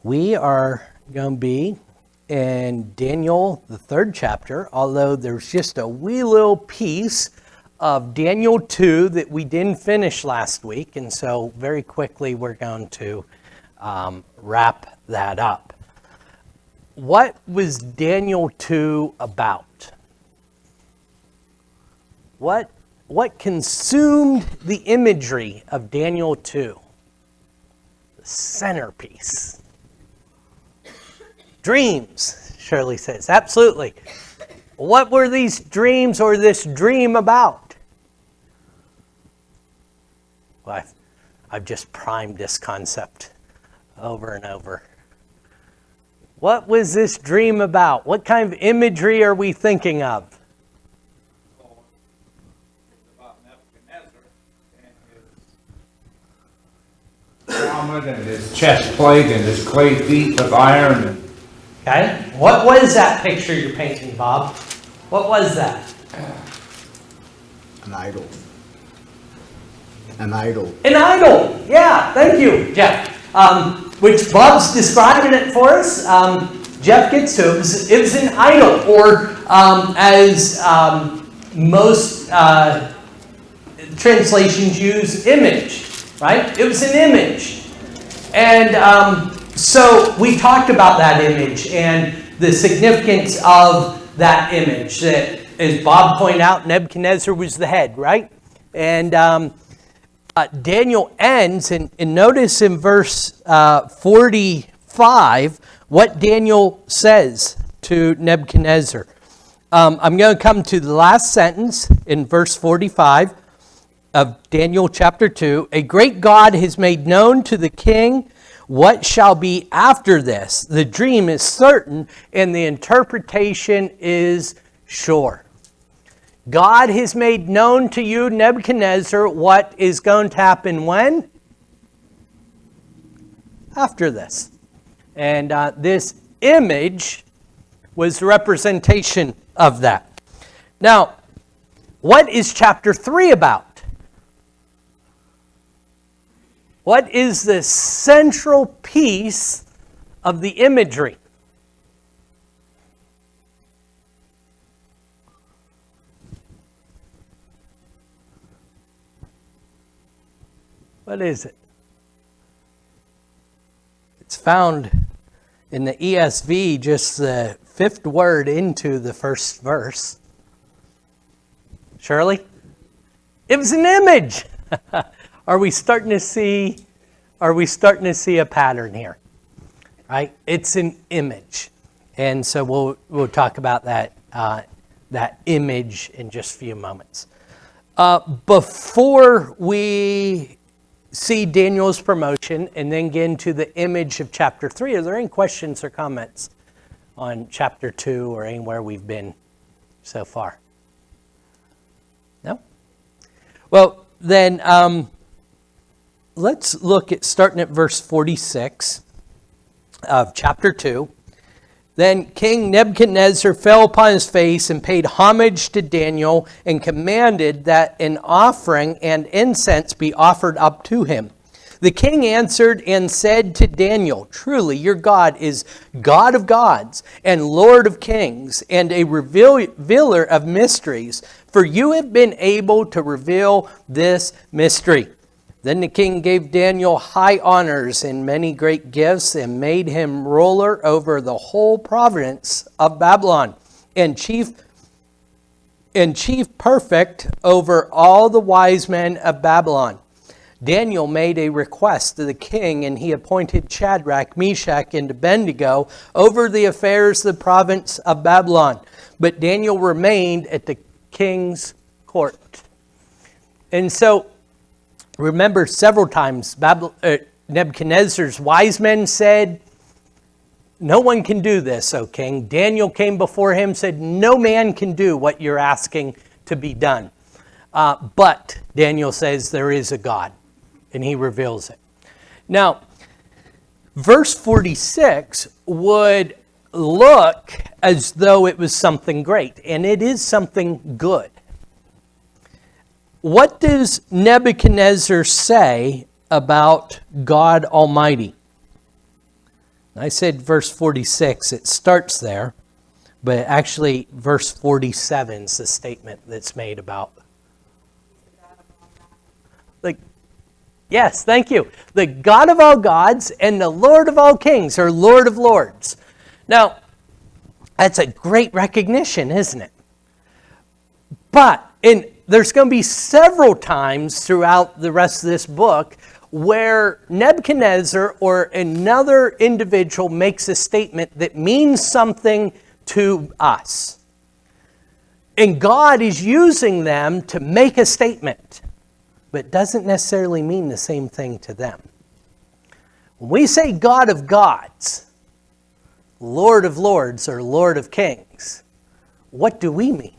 We are going to be in Daniel, the 3rd chapter, although there's just a wee little piece of Daniel 2 that we didn't finish last week, and so very quickly we're going to wrap that up. What was Daniel 2 about? What consumed the imagery of Daniel 2? The centerpiece. Dreams, Shirley says. Absolutely. What were these dreams or this dream about? Well, I've just primed this concept over and over. What was this dream about? What kind of imagery are we thinking of? It's about Nebuchadnezzar and his helmet and his chest plate and his clay feet of iron. Okay. What was that picture you're painting, Bob? What was that? An idol. An idol. An idol. Yeah, thank you, Jeff. Which Bob's describing it for us. Jeff gets to it. It was an idol, or as most translations use, image. Right? It was an image. And so we talked about that image and the significance of that image. That, as Bob pointed out, Nebuchadnezzar was the head, right? And Daniel ends, and notice in verse 45 what Daniel says to Nebuchadnezzar. I'm going to come to the last sentence in verse 45 of Daniel chapter 2. A great God has made known to the king what shall be after this. The dream is certain, and the interpretation is sure. God has made known to you, Nebuchadnezzar, what is going to happen when? After this. And this image was the representation of that. Now, what is chapter 3 about? What is the central piece of the imagery? What is it? It's found in the ESV, just the 5th word into the first verse. Shirley? It was an image. Are we starting to see a pattern here? Right? It's an image. And so we'll talk about that image in just a few moments. Before we see Daniel's promotion and then get into the image of chapter 3, are there any questions or comments on chapter 2 or anywhere we've been so far? No? Well, then let's look at starting at verse 46 of chapter 2. Then King Nebuchadnezzar fell upon his face and paid homage to Daniel and commanded that an offering and incense be offered up to him. The king answered and said to Daniel, truly your God is God of gods and Lord of kings and a revealer of mysteries, for you have been able to reveal this mystery. Then the king gave Daniel high honors and many great gifts and made him ruler over the whole province of Babylon and chief prefect over all the wise men of Babylon. Daniel made a request to the king, and he appointed Shadrach, Meshach, and Abednego over the affairs of the province of Babylon. But Daniel remained at the king's court. And so, remember, several times Nebuchadnezzar's wise men said, no one can do this, O king. Daniel came before him, said, no man can do what you're asking to be done. But Daniel says there is a God, and he reveals it. Now, verse 46 would look as though it was something great, and it is something good. What does Nebuchadnezzar say about God Almighty? I said verse 46, it starts there, but actually verse 47 is the statement that's made about. Yes, thank you. The God of all gods and the Lord of all kings, or Lord of lords. Now, that's a great recognition, isn't it? But there's going to be several times throughout the rest of this book where Nebuchadnezzar or another individual makes a statement that means something to us. And God is using them to make a statement, but doesn't necessarily mean the same thing to them. When we say God of gods, Lord of lords, or Lord of kings, what do we mean?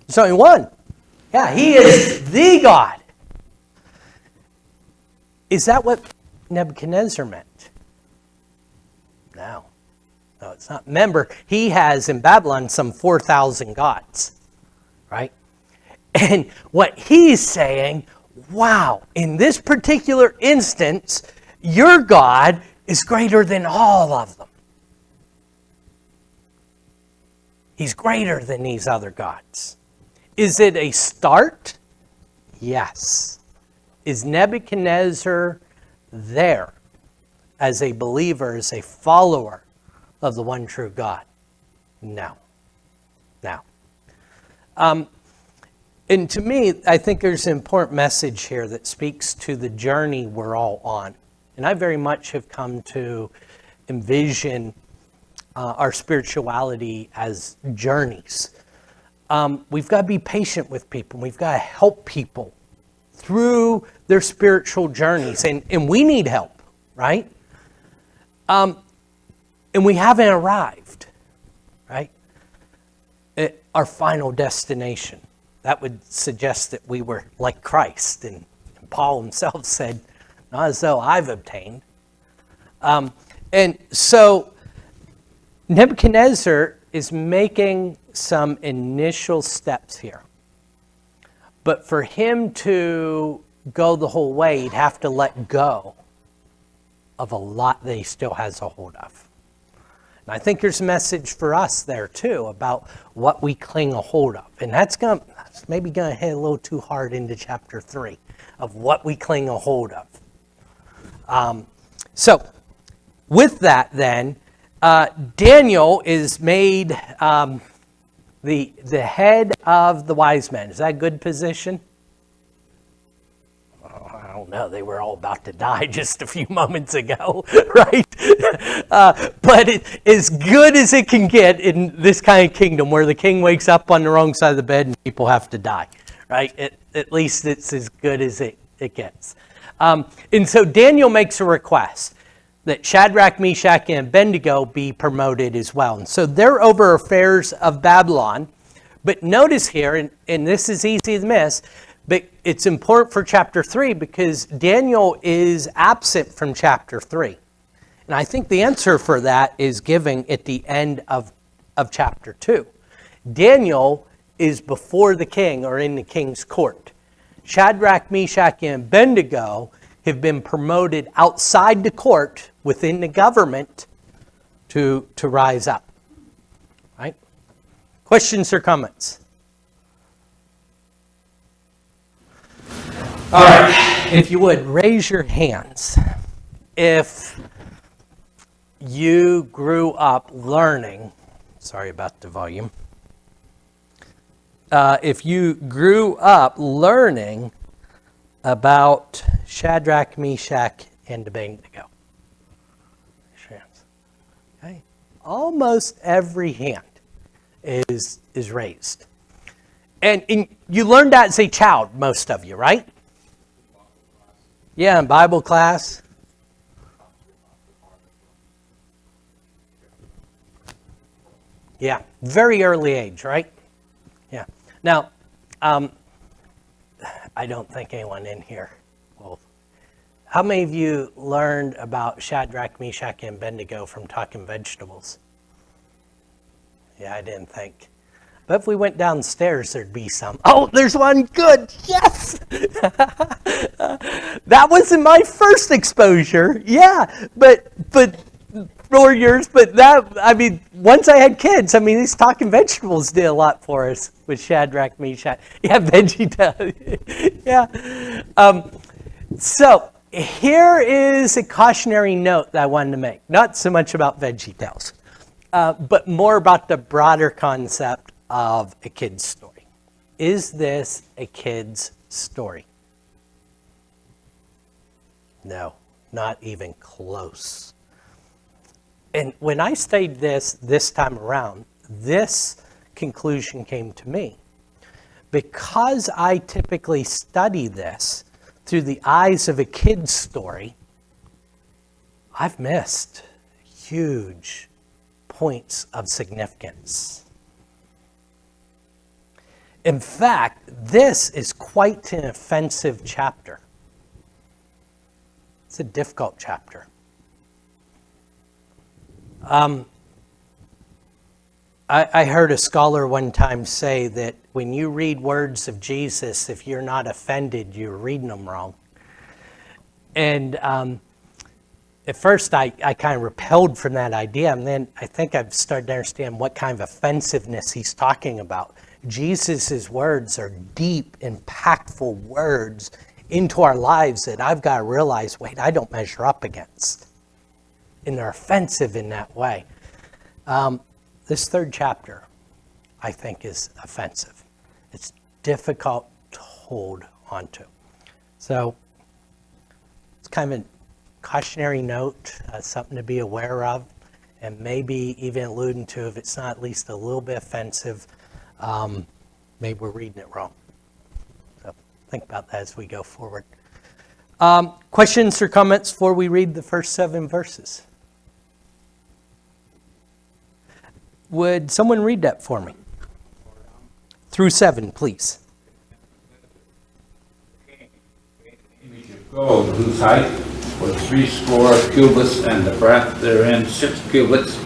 There's only one. Yeah, he is the God. Is that what Nebuchadnezzar meant? No. No, it's not. Remember, he has in Babylon some 4,000 gods, right? And what he's saying, wow, in this particular instance, your God is greater than all of them. He's greater than these other gods. Is it a start? Yes. Is Nebuchadnezzar there as a believer, as a follower of the one true God? No. No. And to me, I think there's an important message here that speaks to the journey we're all on. And I very much have come to envision our spirituality as journeys. We've got to be patient with people. We've got to help people through their spiritual journeys. And we need help, right? And we haven't arrived, right? At our final destination. That would suggest that we were like Christ. And Paul himself said, not as though I've obtained. And so Nebuchadnezzar is making some initial steps here. But for him to go the whole way, he'd have to let go of a lot that he still has a hold of. And I think there's a message for us there too about what we cling a hold of. And that's maybe going to hit a little too hard into chapter 3 of what we cling a hold of. So with that then, Daniel is made the head of the wise men. Is that a good position? Oh, I don't know. They were all about to die just a few moments ago, right? But as good as it can get in this kind of kingdom where the king wakes up on the wrong side of the bed and people have to die, right? At least it's as good as it gets. And so Daniel makes a request that Shadrach, Meshach, and Abednego be promoted as well. And so they're over affairs of Babylon. But notice here, and this is easy to miss, but it's important for chapter 3 because Daniel is absent from chapter 3. And I think the answer for that is given at the end of chapter 2. Daniel is before the king or in the king's court. Shadrach, Meshach, and Abednego have been promoted outside the court within the government to rise up. Right? Questions or comments? All right. If you would, raise your hands. If you grew up learning, sorry about the volume. If you grew up learning about Shadrach, Meshach, and Abednego. Okay. Almost every hand is raised. And you learned that as a child, most of you, right? Yeah, in Bible class. Yeah, very early age, right? Yeah. Now, I don't think anyone in here will. How many of you learned about Shadrach, Meshach, and Abednego from Talking Vegetables? Yeah, I didn't think. But if we went downstairs, there'd be some. Oh, there's one. Good. Yes. That That wasn't my first exposure. Yeah, but for yours, but that, I mean, once I had kids, I mean, these talking vegetables did a lot for us with Shadrach, Meshach. Yeah, VeggieTales. Yeah. So here is a cautionary note that I wanted to make. Not so much about VeggieTales, but more about the broader concept of a kid's story. Is this a kid's story? No, not even close. And when I studied this time around, this conclusion came to me. Because I typically study this through the eyes of a kid's story, I've missed huge points of significance. In fact, this is quite an offensive chapter. It's a difficult chapter. I heard a scholar one time say that when you read words of Jesus, if you're not offended, you're reading them wrong. And at first I kind of repelled from that idea, and then I think I've started to understand what kind of offensiveness he's talking about. Jesus' words are deep, impactful words into our lives that I've got to realize, wait, I don't measure up against. And they're offensive in that way. This third chapter, I think, is offensive. It's difficult to hold onto. So it's kind of a cautionary note, something to be aware of, and maybe even alluding to, if it's not at least a little bit offensive, maybe we're reading it wrong. So think about that as we go forward. Questions or comments before we read the first 7 verses? Would someone read that for me? Through 7, please. Image of gold, whose height was 80 cubits, and the breadth therein 6 cubits.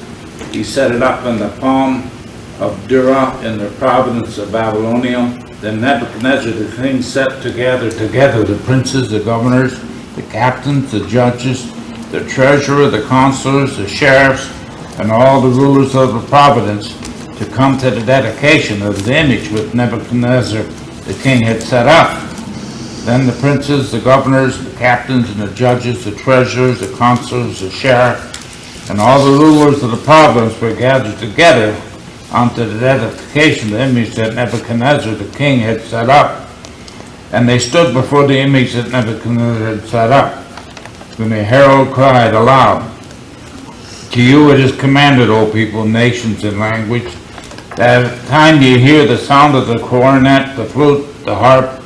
He set it up in the palm of Dura in the province of Babylonia. Then Nebuchadnezzar the king set together the princes, the governors, the captains, the judges, the treasurer, the counselors, the sheriffs, and all the rulers of the province to come to the dedication of the image which Nebuchadnezzar the king had set up. Then the princes, the governors, the captains, and the judges, the treasurers, the counselors, the sheriff, and all the rulers of the province were gathered together unto the dedication of the image that Nebuchadnezzar the king had set up. And they stood before the image that Nebuchadnezzar had set up. When the herald cried aloud, to you it is commanded, O people, nations, and language, that at the time you hear the sound of the cornet, the flute, the harp,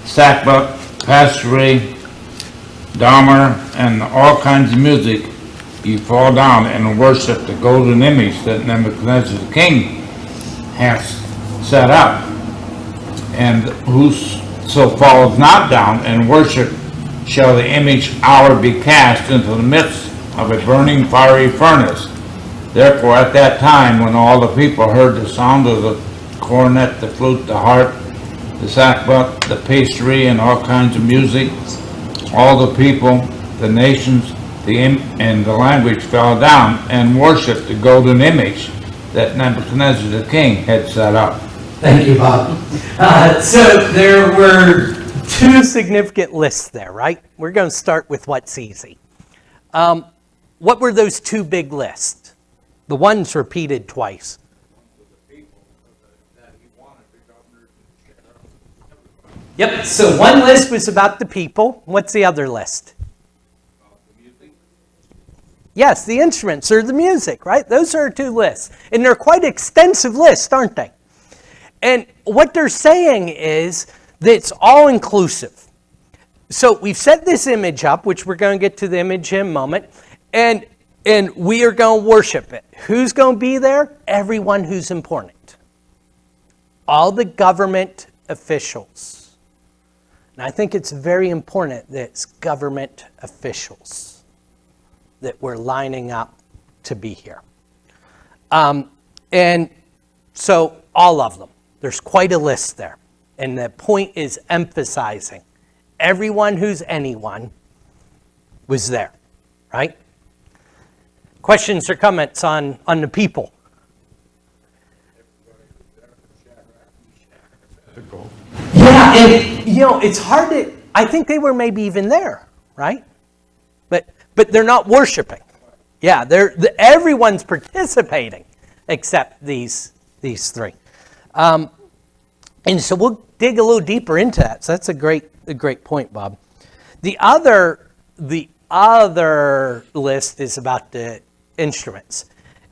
sackbut, pastry, dhamar, and all kinds of music, you fall down and worship the golden image that Nebuchadnezzar the king has set up. And whoso falleth not down and worship shall the image hour be cast into the midst of a burning fiery furnace. Therefore at that time, when all the people heard the sound of the cornet, the flute, the harp, the sackbut, the pastry, and all kinds of music, all the people, the nations, and the language fell down and worshipped the golden image that Nebuchadnezzar the king had set up. Thank you, Bob. So there were 2 significant lists there, right? We're going to start with what's easy. What were those 2 big lists? The ones repeated twice. Yep, so one list was about the people. What's the other list? Yes, the instruments or the music, right? Those are 2 lists. And they're quite extensive lists, aren't they? And what they're saying is that it's all inclusive. So we've set this image up, which we're going to get to the image in a moment, and we are going to worship it. Who's going to be there? Everyone who's important. All the government officials. And I think it's very important that it's government officials that we're lining up to be here. And so all of them. There's quite a list there. And the point is emphasizing everyone who's anyone was there, right? Questions or comments on the people? Yeah, and it's hard to, I think they were maybe even there, right? But they're not worshiping. Yeah, everyone's participating except these three. And so we'll dig a little deeper into that. So that's a great point, Bob. The other list is about the instruments.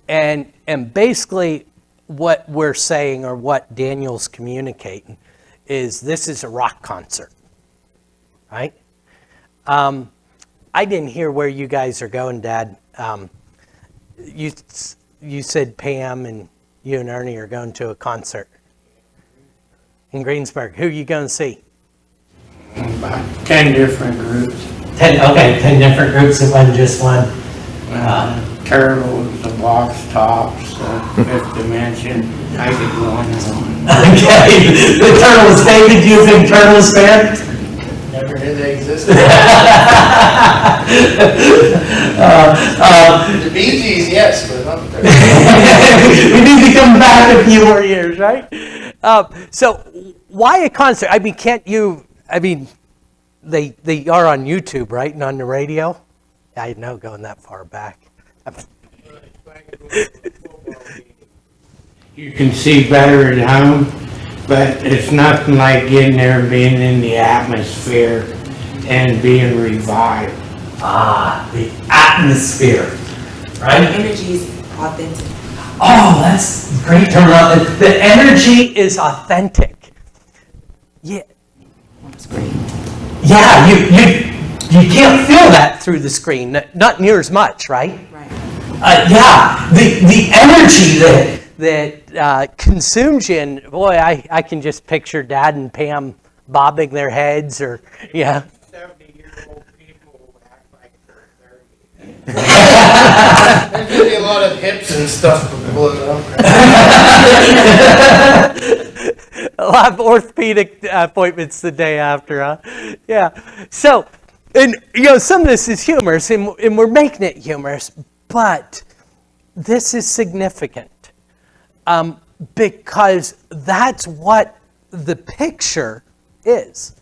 And basically what we're saying, or what Daniel's communicating, is this is a rock concert, right? I didn't hear where you guys are going, Dad. You said Pam and you and Ernie are going to a concert in Greensburg. Who are you going to see? About 10 different groups. 10 different groups. It wasn't just one. Turtles, the Box Tops, Fifth Dimension. I could go on and on. Okay, the Turtles. David, you a big Turtles fan? Never knew they existed. The Bee Gees, yes, but not the Turtles. We need to come back a few more years, right? So why a concert? I mean, can't you, they are on YouTube, right? And on the radio? I know, going that far back. You can see better at home, but it's nothing like getting there and being in the atmosphere and being revived. Ah, the atmosphere, right? The energy is authentic. Oh, that's a great terminology. The energy is authentic. Yeah. That's great. Yeah, you can't feel that through the screen, not near as much, right? Right. Yeah, the energy that consumes you, and boy, I can just picture Dad and Pam bobbing their heads, or yeah. 70-year-old people who act like they're 30. There's going to be a lot of hips and stuff blown up. A lot of orthopedic appointments the day after, huh? Yeah. So, and some of this is humorous, and we're making it humorous, but this is significant because that's what the picture is.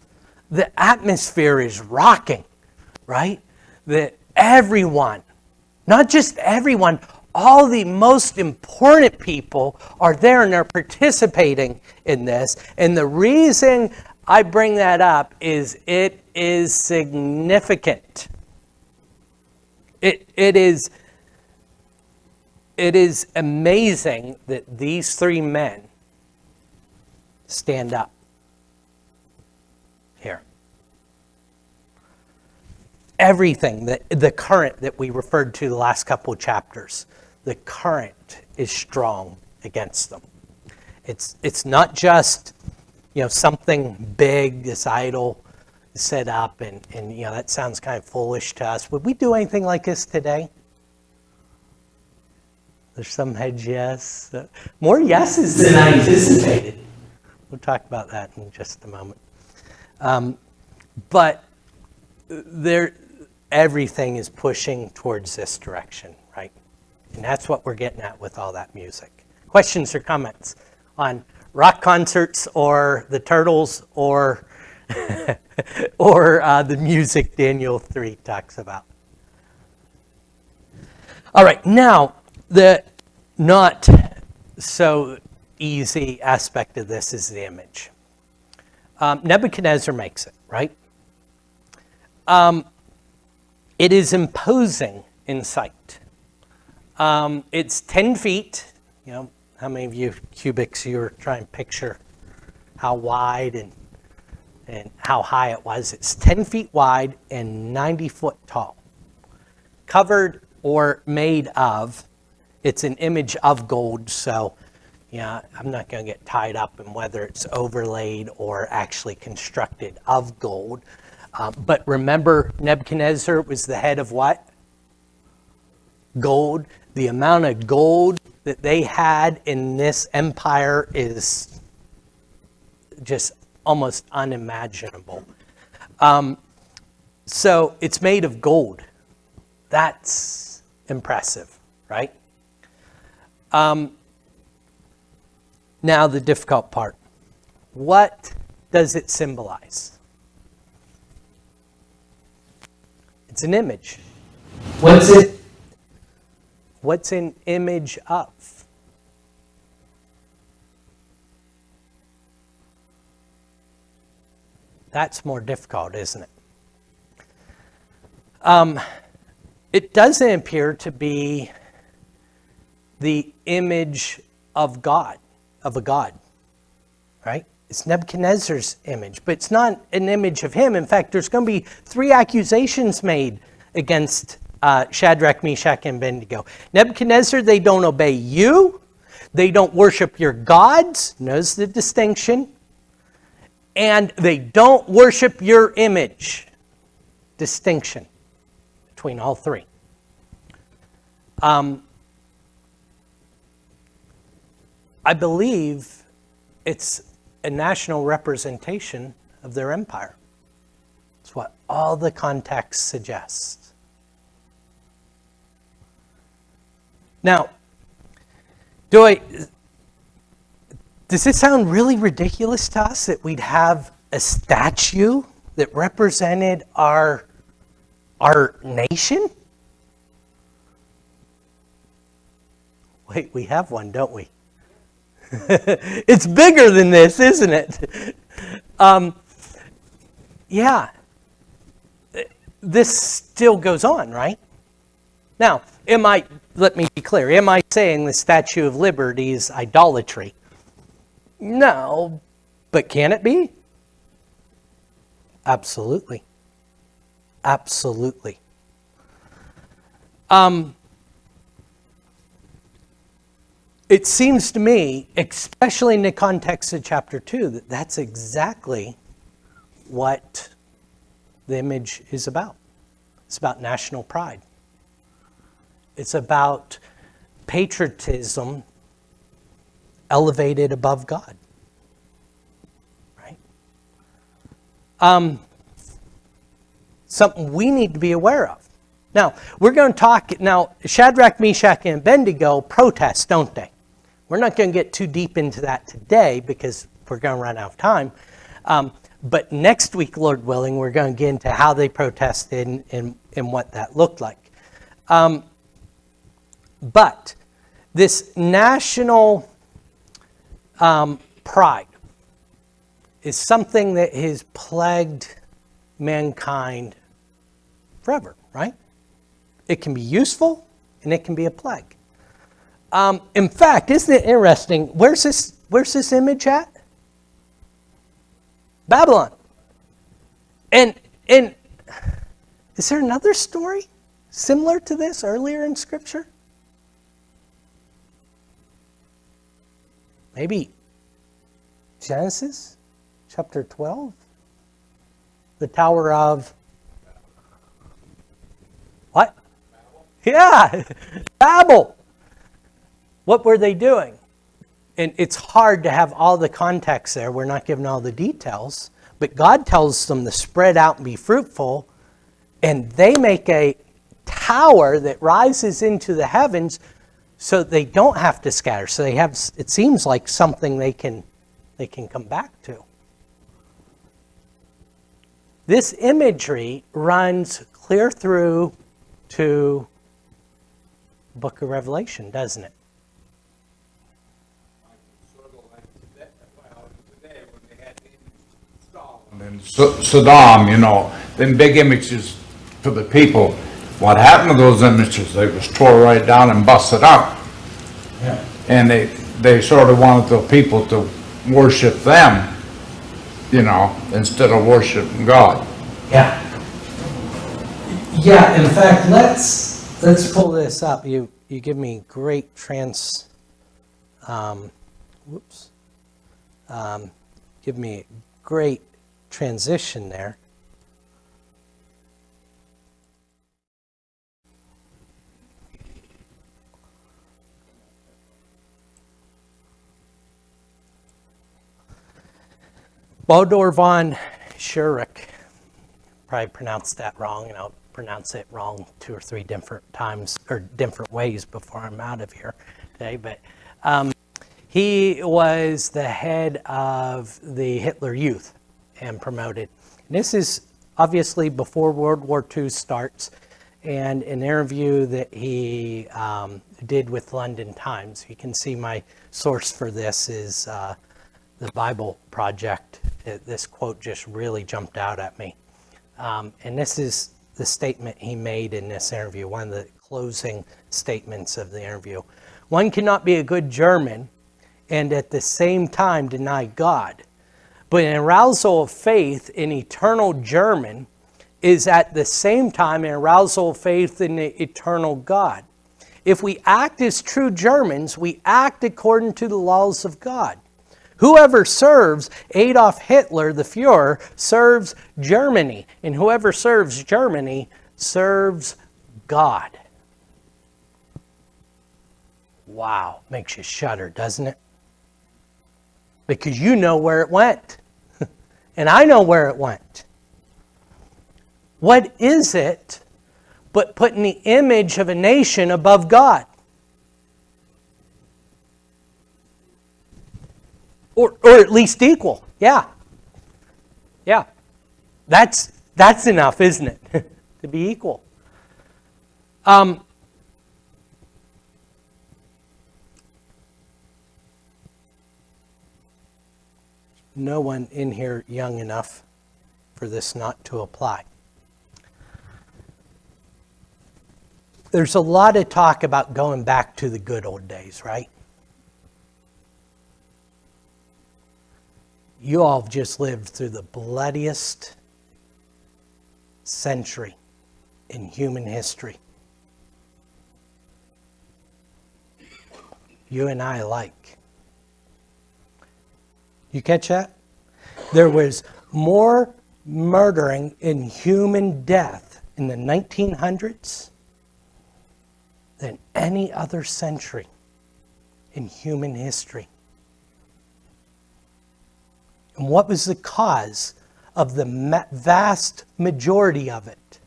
The atmosphere is rocking, right? That everyone, not just everyone, all the most important people are there and they're participating in this. And the reason I bring that up is it is significant. It is amazing that these three men stand up here. Everything, the current that we referred to the last couple of chapters, the current is strong against them. It's not just something big, this idol set up, and that sounds kind of foolish to us. Would we do anything like this today? There's some heads yes. More yeses than I anticipated. We'll talk about that in just a moment. But everything is pushing towards this direction, right? And that's what we're getting at with all that music. Questions or comments on rock concerts or the Turtles or the music Daniel 3 talks about? All right, now the not so easy aspect of this is the image. Nebuchadnezzar makes it, right? It is imposing in sight. It's 10 feet. How many of you cubics you were trying to picture how wide and how high it was? It's 10 feet wide and 90 foot tall. Covered or made of, it's an image of gold, so I'm not going to get tied up in whether it's overlaid or actually constructed of gold. But remember, Nebuchadnezzar was the head of what? Gold. The amount of gold that they had in this empire is just almost unimaginable. So it's made of gold. That's impressive, right? Now the difficult part. What does it symbolize? It's an image. What's an image of? That's more difficult, isn't it? It doesn't appear to be the image of God, of a god, right? It's Nebuchadnezzar's image, but it's not an image of him. In fact, there's going to be 3 accusations made against Shadrach, Meshach, and Abednego. Nebuchadnezzar, they don't obey you. They don't worship your gods. Notice the distinction. And they don't worship your image. Distinction between all 3. I believe it's a national representation of their empire. It's what all the context suggests. Now, does it sound really ridiculous to us that we'd have a statue that represented our nation? Wait, we have one, don't we? It's bigger than this, isn't it? Yeah. This still goes on, right? Now, let me be clear, am I saying the Statue of Liberty is idolatry? No, but can it be? Absolutely. Absolutely. It seems to me, especially in the context of chapter 2, that that's exactly what the image is about. It's about national pride. It's about patriotism elevated above God. Right? Something we need to be aware of. Now, we're going to talk, Shadrach, Meshach, and Abednego protest, don't they? We're not going to get too deep into that today because we're going to run out of time. But next week, Lord willing, we're going to get into how they protested and what that looked like. But this national pride is something that has plagued mankind forever, right? It can be useful and it can be a plague. In fact, isn't it interesting? Where's this image at? Babylon. And is there another story similar to this earlier in Scripture? Maybe Genesis chapter 12? The Tower of what? Yeah, Babel. What were they doing? And it's hard to have all the context there. We're not given all the details. But God tells them to spread out and be fruitful. And they make a tower that rises into the heavens so they don't have to scatter. So they have, it seems like something they can come back to. This imagery runs clear through to the book of Revelation, doesn't it? And Saddam, them big images for the people. What happened to those images? They was tore right down and busted up. Yeah. And they sort of wanted the people to worship them, instead of worshiping God. Yeah. Yeah, in fact, let's pull this up. You give me great give me great transition there. Bodor von Schurich probably pronounced that wrong, and I'll pronounce it wrong 2 or 3 different times or different ways before I'm out of here today. But he was the head of the Hitler Youth and promoted. And this is obviously before World War II starts, and an interview that he did with London Times. You can see my source for this is the Bible Project. This quote just really jumped out at me. And this is the statement he made in this interview, one of the closing statements of the interview. One cannot be a good German and at the same time deny God. But an arousal of faith in eternal German is at the same time an arousal of faith in the eternal God. If we act as true Germans, we act according to the laws of God. Whoever serves Adolf Hitler, the Fuhrer, serves Germany. And whoever serves Germany serves God. Wow, makes you shudder, doesn't it? Because you know where it went. And I know where it went. What is it but putting the image of a nation above God? Or at least equal. Yeah. Yeah. That's enough, isn't it? To be equal. No one in here young enough for this not to apply. There's a lot of talk about going back to the good old days, right? You all have just lived through the bloodiest century in human history. You and I alike. You catch that? There was more murdering and human death in the 1900s than any other century in human history. And what was the cause of the vast majority of it?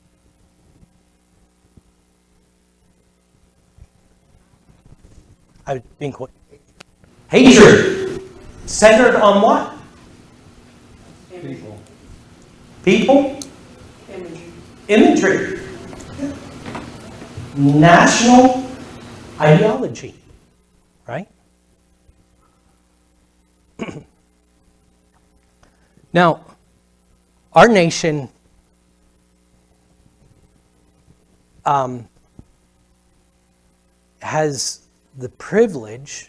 I've been quite. Hatred. Centered on what? People. People? Imagery. National ideology. Right? Now, our nation has the privilege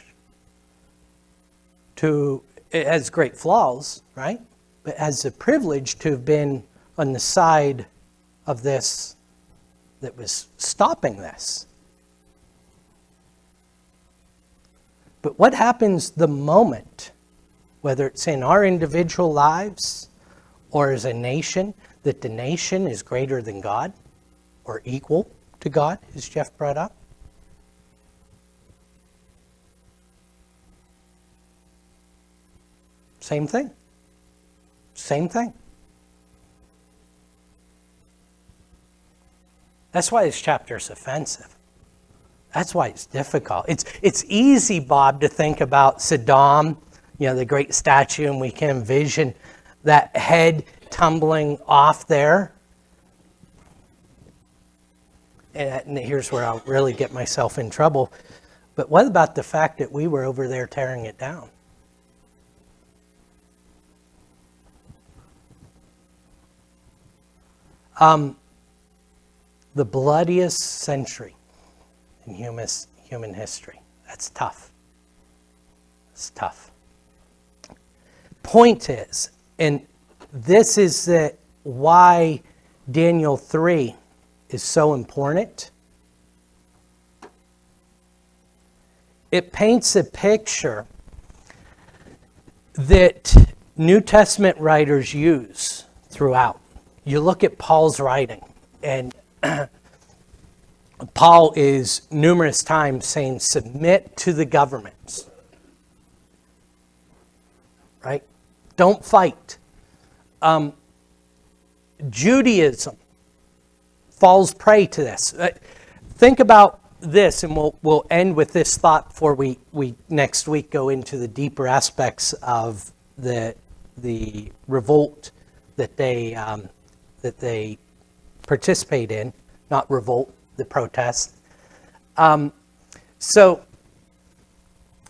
to, it has great flaws, right? But has the privilege to have been on the side of this that was stopping this. But what happens the moment, whether it's in our individual lives or as a nation, that the nation is greater than God or equal to God, as Jeff brought up? Same thing. Same thing. That's why this chapter is offensive. That's why it's difficult. It's easy, Bob, to think about Saddam, the great statue, and we can envision that head tumbling off there. And here's where I'll really get myself in trouble. But what about the fact that we were over there tearing it down? The bloodiest century in human history. That's tough. It's tough. Point is, and this is why Daniel 3 is so important. It paints a picture that New Testament writers use throughout. You look at Paul's writing, and Paul is numerous times saying, submit to the governments. Right? Don't fight. Judaism falls prey to this. Think about this, and we'll end with this thought before we next week go into the deeper aspects of the revolt that they participate in, not revolt, the protest. So,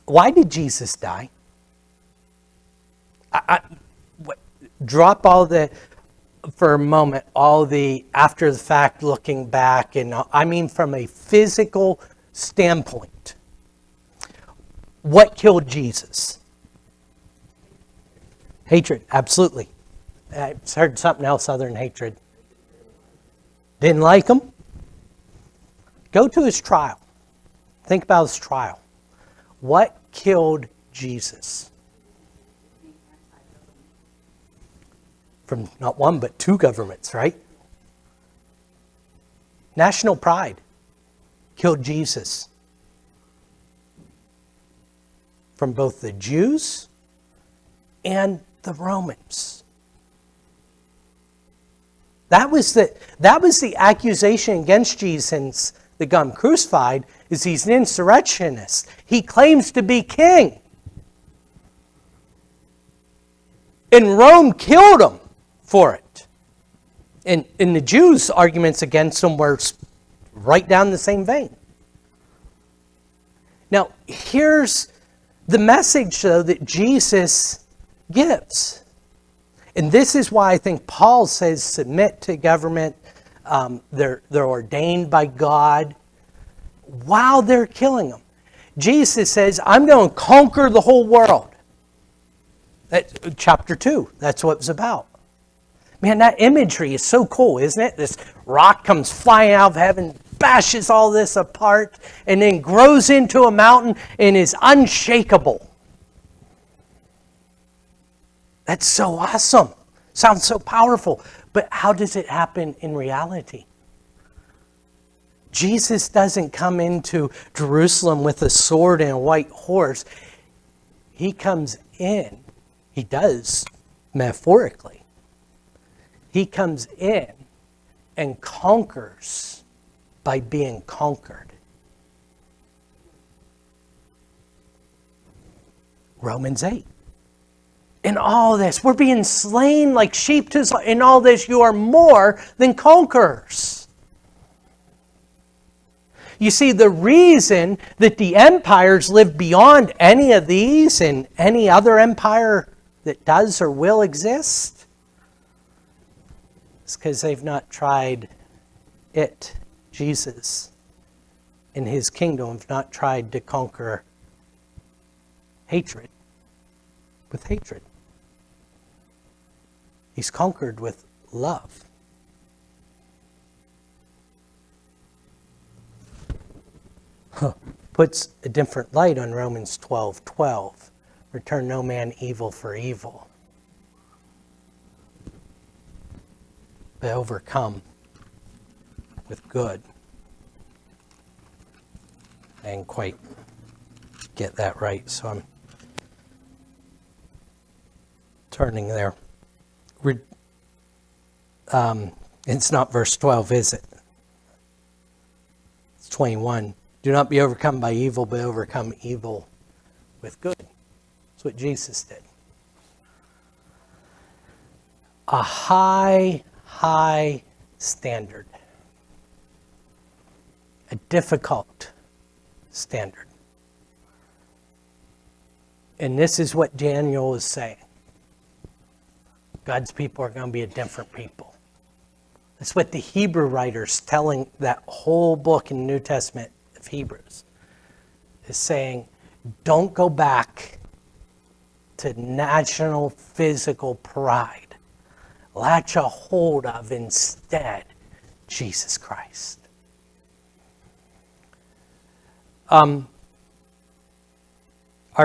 why did Jesus die? Drop all the, for a moment, all the after the fact looking back, and I mean from a physical standpoint. What killed Jesus? Hatred, absolutely. I heard something else other than hatred. Didn't like him? Go to his trial. Think about his trial. What killed Jesus? From not one, but two governments, right? National pride killed Jesus. From both the Jews and the Romans. That was the accusation against Jesus that got him crucified, is he's an insurrectionist. He claims to be king. And Rome killed him for it. And the Jews' arguments against him were right down the same vein. Now, here's the message, though, that Jesus gives. And this is why I think Paul says submit to government. They're ordained by God while they're killing them. Jesus says, I'm going to conquer the whole world. Chapter 2, that's what it's about. Man, that imagery is so cool, isn't it? This rock comes flying out of heaven, bashes all this apart, and then grows into a mountain and is unshakable. That's so awesome. Sounds so powerful. But how does it happen in reality? Jesus doesn't come into Jerusalem with a sword and a white horse. He comes in. He does, metaphorically. He comes in and conquers by being conquered. Romans 8. In all this, we're being slain like sheep to slaughter. In all this, you are more than conquerors. You see, the reason that the empires live beyond any of these and any other empire that does or will exist is because they've not tried it, Jesus, and his kingdom, have not tried to conquer hatred with hatred. He's conquered with love. Puts a different light on Romans 12:12. Return no man evil for evil, but overcome with good. I didn't quite get that right, so I'm turning there. It's not verse 12, is it? It's 21. Do not be overcome by evil, but overcome evil with good. That's what Jesus did. A high, high standard. A difficult standard. And this is what Daniel is saying. God's people are going to be a different people. That's what the Hebrew writers telling that whole book in the New Testament of Hebrews is saying, don't go back to national physical pride. Latch a hold of instead Jesus Christ. Our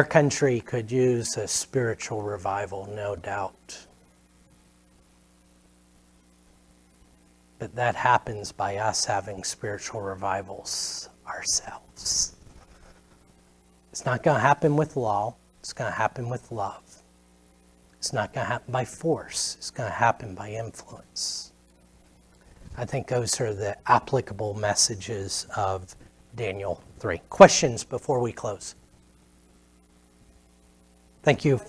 country could use a spiritual revival, no doubt. But that happens by us having spiritual revivals ourselves. It's not going to happen with law. It's going to happen with love. It's not going to happen by force. It's going to happen by influence. I think those are the applicable messages of Daniel 3. Questions before we close? Thank you.